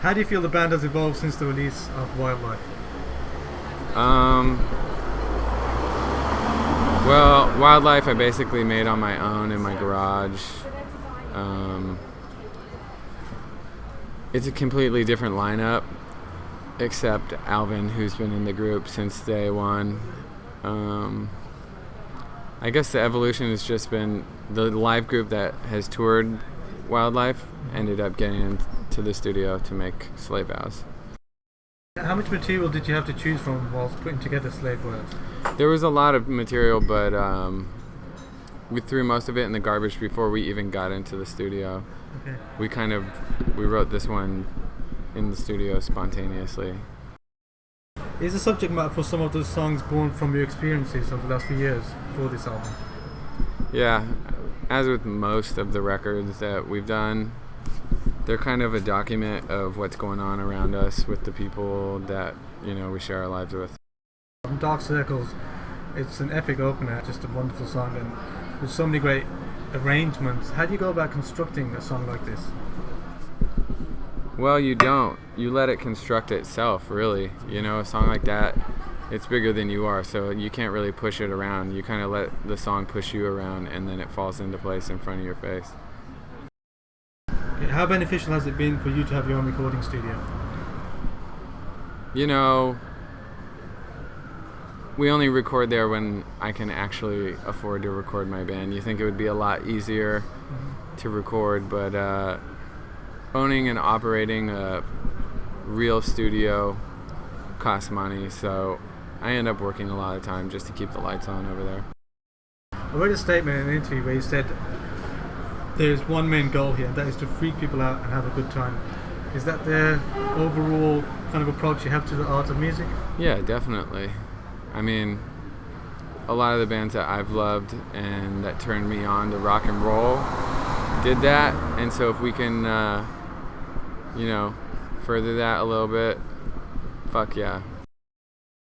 How do you feel the band has evolved since the release of Wildlife? Um, well, Wildlife I basically made on my own in my garage. Um, it's a completely different lineup, except Alvin, who's been in the group since day one. I guess the evolution has just been the live group that has toured Wildlife ended up getting into the studio to make Slave Vows. How much material did you have to choose from whilst putting together Slave Vows? There was a lot of material, but we threw most of it in the garbage before we even got into the studio. Okay. We wrote this one in the studio spontaneously. Is the subject matter for some of those songs born from your experiences over the last few years for this album? Yeah, as with most of the records that we've done, they're kind of a document of what's going on around us with the people that, we share our lives with. Dark Circles, it's an epic opener, just a wonderful song, and with so many great arrangements. How do you go about constructing a song like this? Well, you don't. You let it construct itself, really. A song like that, it's bigger than you are, so you can't really push it around. You kind of let the song push you around, and then it falls into place in front of your face. Okay, how beneficial has it been for you to have your own recording studio? We only record there when I can actually afford to record my band. You think it would be a lot easier to record, but owning and operating a real studio costs money, so I end up working a lot of time just to keep the lights on over there. I read a statement in an interview where you said there's one main goal here, and that is to freak people out and have a good time. Is that the overall kind of approach you have to the art of music? Yeah, definitely. I mean, a lot of the bands that I've loved and that turned me on to rock and roll did that, and so if we can further that a little bit, fuck yeah.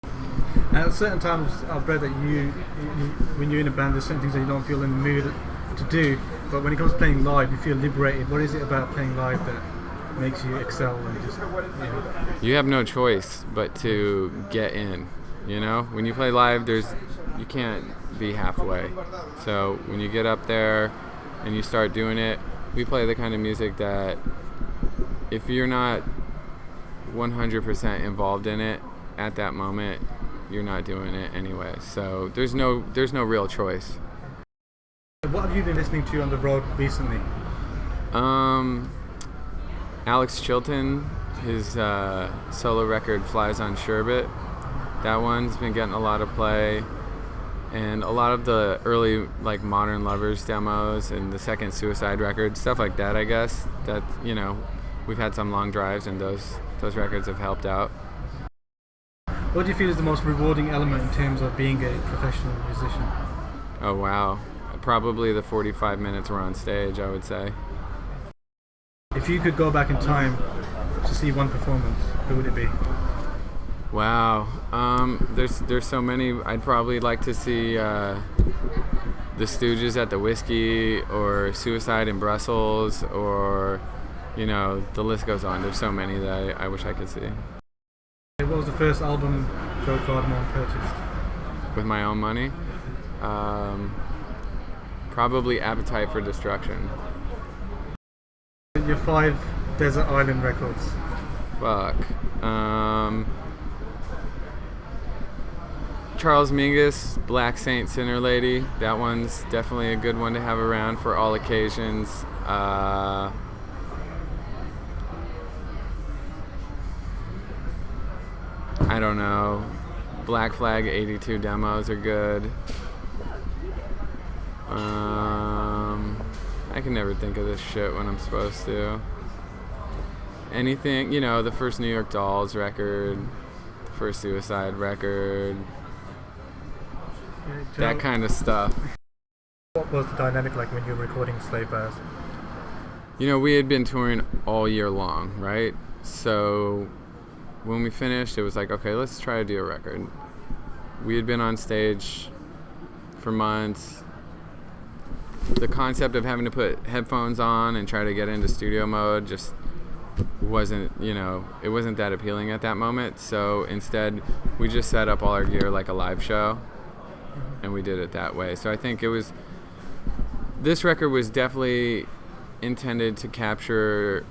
And at certain times I've read that you when you're in a band, there's certain things that you don't feel in the mood to do, but when it comes to playing live, you feel liberated. What is it about playing live that makes you excel and just, You have no choice but to get in. When you play live, you can't be halfway. So when you get up there and you start doing it, we play the kind of music that if you're not 100% involved in it at that moment, you're not doing it anyway. So there's no real choice. What have you been listening to on the road recently? Alex Chilton, his solo record Flies on Sherbet. That one's been getting a lot of play, and a lot of the early Modern Lovers demos and the second Suicide record, stuff like that. I guess that we've had some long drives, and those records have helped out. What do you feel is the most rewarding element in terms of being a professional musician? Oh wow, probably the 45 minutes we're on stage, I would say. If you could go back in time to see one performance, who would it be? Wow, there's so many. I'd probably like to see the Stooges at the Whiskey, or Suicide in Brussels, or the list goes on. There's so many that I wish I could see. What was the first album Joe Cardamone purchased? With my own money? Probably Appetite for Destruction. Your 5 Desert Island records. Fuck. Charles Mingus, Black Saint Sinner Lady. That one's definitely a good one to have around for all occasions. I don't know. Black Flag 82 demos are good. I can never think of this shit when I'm supposed to. Anything, the first New York Dolls record, the first Suicide record, that kind of stuff. What was the dynamic like when you were recording Slave Vows? We had been touring all year long, right? So when we finished, it was like, okay, let's try to do a record. We had been on stage for months. The concept of having to put headphones on and try to get into studio mode just wasn't, it wasn't that appealing at that moment. So instead, we just set up all our gear like a live show, and we did it that way. So I think this record was definitely intended to capture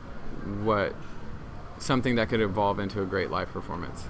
something that could evolve into a great live performance.